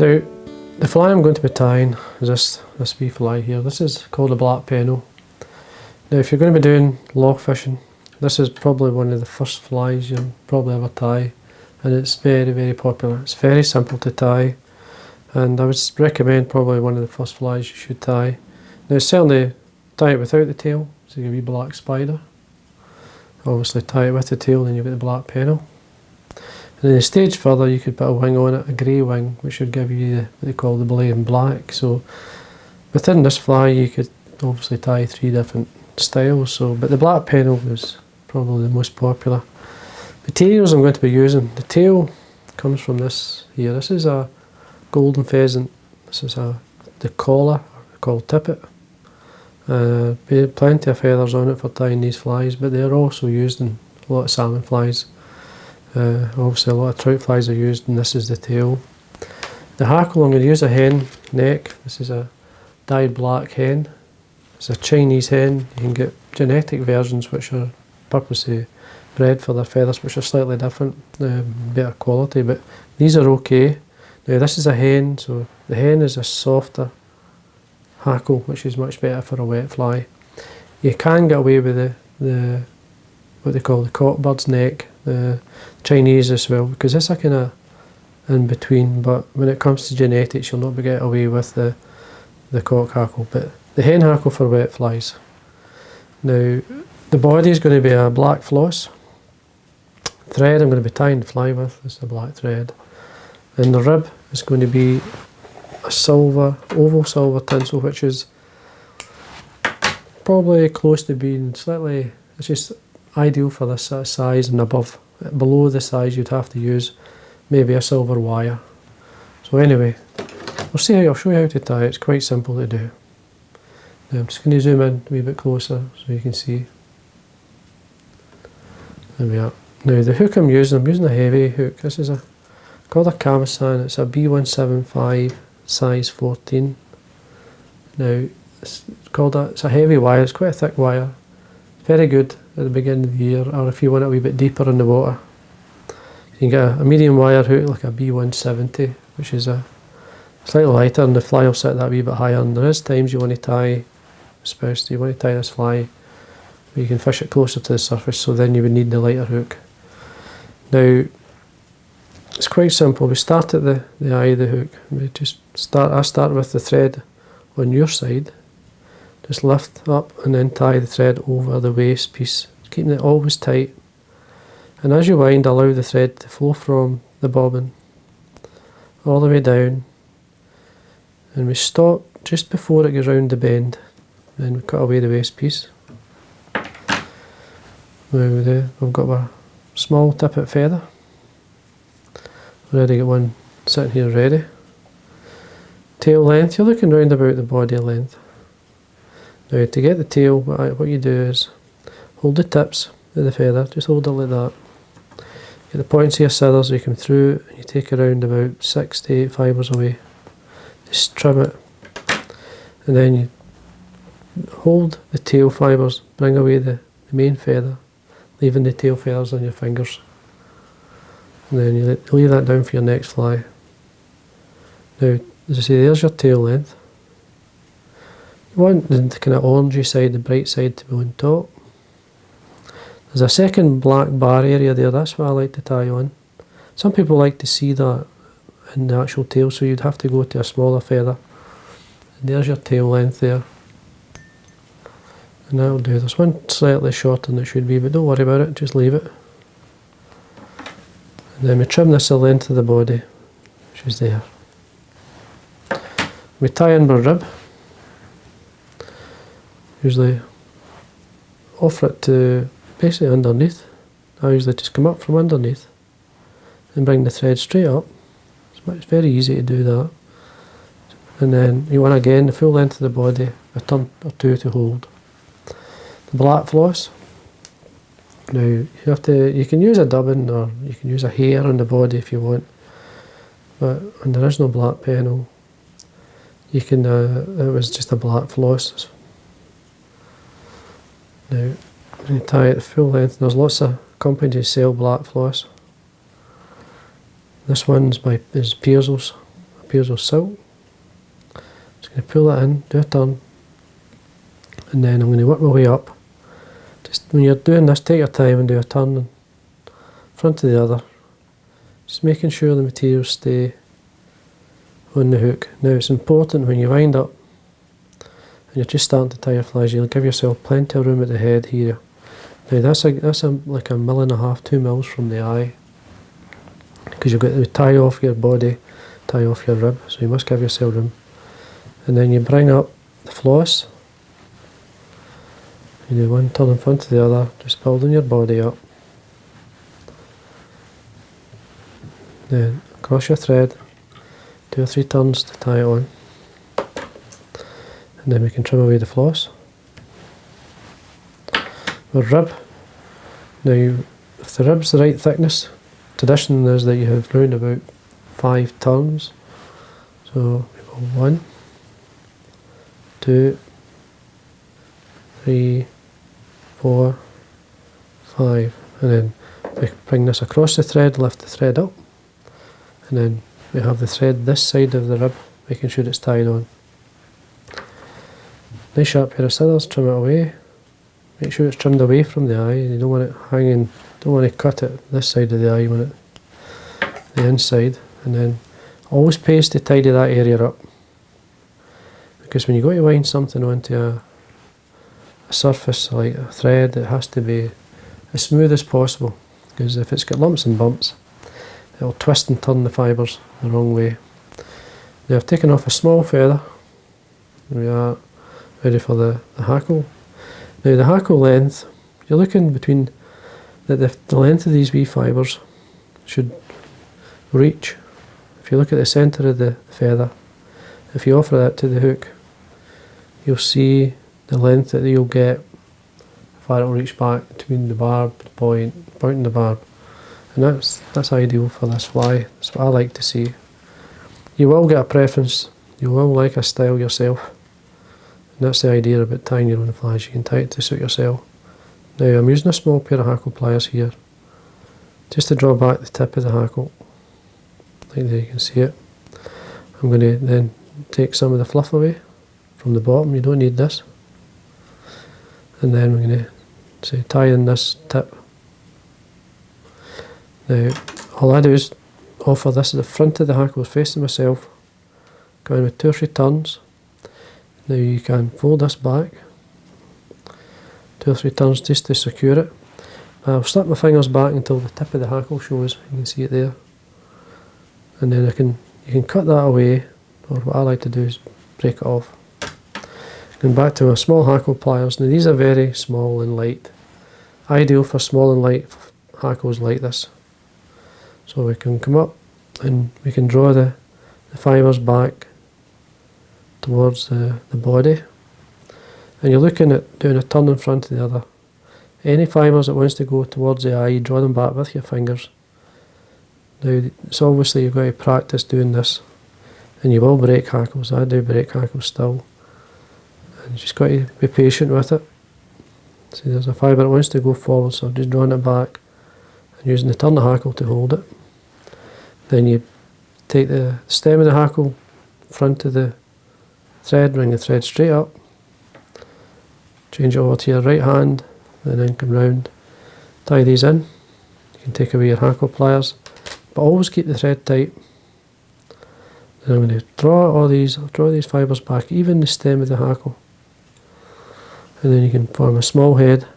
Now, the fly I'm going to be tying is this wee fly here. This is called a black Pennell. Now, if you're going to be doing loch fishing, this is probably one of the first flies you'll probably ever tie, and it's very, very popular. It's very simple to tie, and I would recommend probably one of the first flies you should tie. Now, certainly tie it without the tail, so your wee black spider. Obviously tie it with the tail, then you've got the black Pennell. And then a stage further you could put a wing on it, a grey wing, which would give you what they call the blaze black. So within this fly you could obviously tie 3 different styles. But the black Pennell is probably the most popular. Materials I'm going to be using, the tail comes from this here. This is a golden pheasant. This is the collar, called Tippet. Plenty of feathers on it for tying these flies, but they're also used in a lot of salmon flies. Obviously a lot of trout flies are used, and this is the tail. The hackle, I'm going to use a hen neck. This is a dyed black hen. It's a Chinese hen. You can get genetic versions which are purposely bred for their feathers, which are slightly different, better quality, but these are okay. Now this is a hen, so the hen is a softer hackle, which is much better for a wet fly. You can get away with the what they call the cockbird's neck, the Chinese as well, because it's a kind of in between, but when it comes to genetics you'll not be getting away with the cock hackle, but the hen hackle for wet flies. Now the body is going to be a black floss. Thread I'm going to be tying the fly with is the black thread, and the rib is going to be a silver, oval silver tinsel, which is probably close to being slightly, it's just ideal for this size and above. Below the size you'd have to use maybe a silver wire. So anyway, I'll show you how to tie it. It's quite simple to do. Now I'm just going to zoom in a wee bit closer so you can see. There we are. Now the hook I'm using a heavy hook. This is called a Camasan. It's a B175 size 14. Now it's a heavy wire. It's quite a thick wire. Very good at the beginning of the year, or if you want it a wee bit deeper in the water. You can get a medium wire hook like a B170, which is slightly lighter, and the fly will sit that wee bit higher. And there is times you want to tie, especially you want to tie this fly where you can fish it closer to the surface, so then you would need the lighter hook. Now it's quite simple. We start at the eye of the hook. I start with the thread on your side. Just lift up and then tie the thread over the waist piece, keeping it always tight. And as you wind, allow the thread to flow from the bobbin all the way down. And we stop just before it goes round the bend. Then we cut away the waist piece. Now we've got our small tippet feather. Already got one sitting here ready. Tail length, you're looking round about the body length. Now to get the tail, what you do is hold the tips of the feather, just hold it like that. Get the points of your scissors so you come through, and you take around about 6 to 8 fibres away. Just trim it, and then you hold the tail fibres, bring away the main feather, leaving the tail feathers on your fingers. And then you lay that down for your next fly. Now, as I say, there's your tail length. You want the kind of orangey side, the bright side to be on top. There's a second black bar area there, that's what I like to tie on. Some people like to see that in the actual tail, so you'd have to go to a smaller feather. And there's your tail length there. And that'll do. There's one slightly shorter than it should be, but don't worry about it, just leave it. And then we trim this the length of the body, which is there. We tie in our rib. Usually offer it to basically underneath. I usually just come up from underneath and bring the thread straight up. It's very easy to do that. And then you want again the full length of the body, a turn or two to hold. The black floss. Now you can use a dubbin or you can use a hair on the body if you want, but on the original black Pennell, you can. It was just a black floss. Now when you tie it full length, there's lots of companies sell black floss. This one's by Pheasant's, spears of silk. Just going to pull that in, do a turn, and then I'm going to work my way up. Just when you're doing this, take your time and do a turn in front of the other, just making sure the materials stay on the hook. Now it's important when you wind up and you're just starting to tie your flies, you'll give yourself plenty of room at the head here. Now that's like 1.5 mils, 2 mils from the eye, because you've got to tie off your body, tie off your rib, so you must give yourself room. And then you bring up the floss, you do one turn in front of the other, just building your body up. Then across your thread, 2 or 3 turns to tie it on, and then we can trim away the floss. Our rib, now if the rib's the right thickness, tradition is that you have round about 5 turns. So we go 1, 2, 3, 4, 5, and then we bring this across the thread, lift the thread up, and then we have the thread this side of the rib, making sure it's tied on. Nice sharp pair of scissors, trim it away. Make sure it's trimmed away from the eye. You don't want it hanging, don't want to cut it this side of the eye, you want it the inside. And then always pays to tidy that area up, because when you go to wind something onto a surface like a thread, it has to be as smooth as possible, because if it's got lumps and bumps, it'll twist and turn the fibres the wrong way. Now I've taken off a small feather. We are ready for the hackle. Now the hackle length, you're looking between the length of these wee fibres should reach. If you look at the centre of the feather, if you offer that to the hook, you'll see the length that you'll get, how far it'll reach back between the barb, the point and the barb. And that's ideal for this fly. That's what I like to see. You will get a preference, you will like a style yourself. And that's the idea about tying your own flies. You can tie it to suit yourself. Now I'm using a small pair of hackle pliers here, just to draw back the tip of the hackle. Like there, you can see it. I'm going to then take some of the fluff away from the bottom. You don't need this. And then we're going to tie in this tip. Now all I do is offer this at the front of the hackle, facing myself, going with 2 or 3 turns. Now you can fold this back 2 or 3 turns just to secure it. I'll slip my fingers back until the tip of the hackle shows. You can see it there, and then you can cut that away, or what I like to do is break it off. Going back to my small hackle pliers. Now these are very small and light, ideal for small and light hackles like this. So we can come up and we can draw the fibres back towards the body, and you're looking at doing a turn in front of the other. Any fibres that wants to go towards the eye, you draw them back with your fingers. Now it's obviously you've got to practice doing this, and you will break hackles. I do break hackles still, and you just got to be patient with it. See, there's a fibre that wants to go forward, so I'm just drawing it back and using the turn of hackle to hold it. Then you take the stem of the hackle, front of the thread, bring the thread straight up, change it over to your right hand, and then come round, tie these in. You can take away your hackle pliers, but always keep the thread tight. Then I'm going to draw these fibres back, even the stem of the hackle, and then you can form a small head.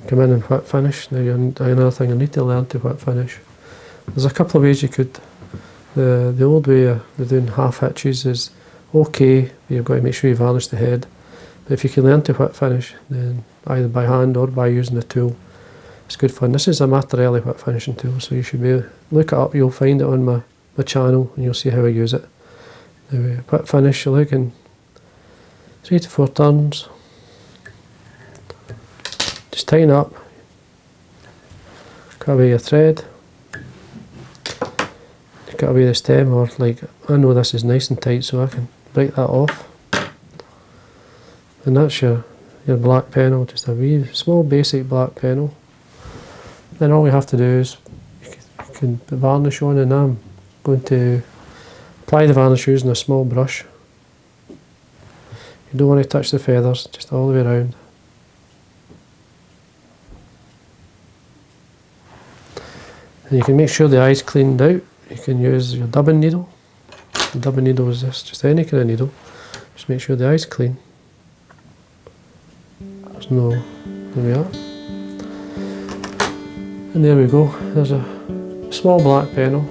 Come in and whip finish. Now another thing I need to learn to whip finish. There's a couple of ways you could. The old way of doing half hitches is okay, but you've got to make sure you varnish the head. But if you can learn to whip finish, then either by hand or by using a tool, it's good fun. This is a Martorelli whip finishing tool, so you should look it up. You'll find it on my channel, and you'll see how I use it. Now whip finish, you're looking 3 to 4 turns. Just tighten up, cut away your thread, cut away the stem, or like, I know this is nice and tight, so I can break that off. And that's your black pennel, just a wee small basic black pennel. Then all we have to do is you can put varnish on, and I'm going to apply the varnish using a small brush. You don't want to touch the feathers, just all the way around. And you can make sure the eye's cleaned out. You can use your dubbing needle. The dubbing needle is this, just any kind of needle. Just make sure the eye's clean. There's no, there we are. And there we go, there's a small black Pennell.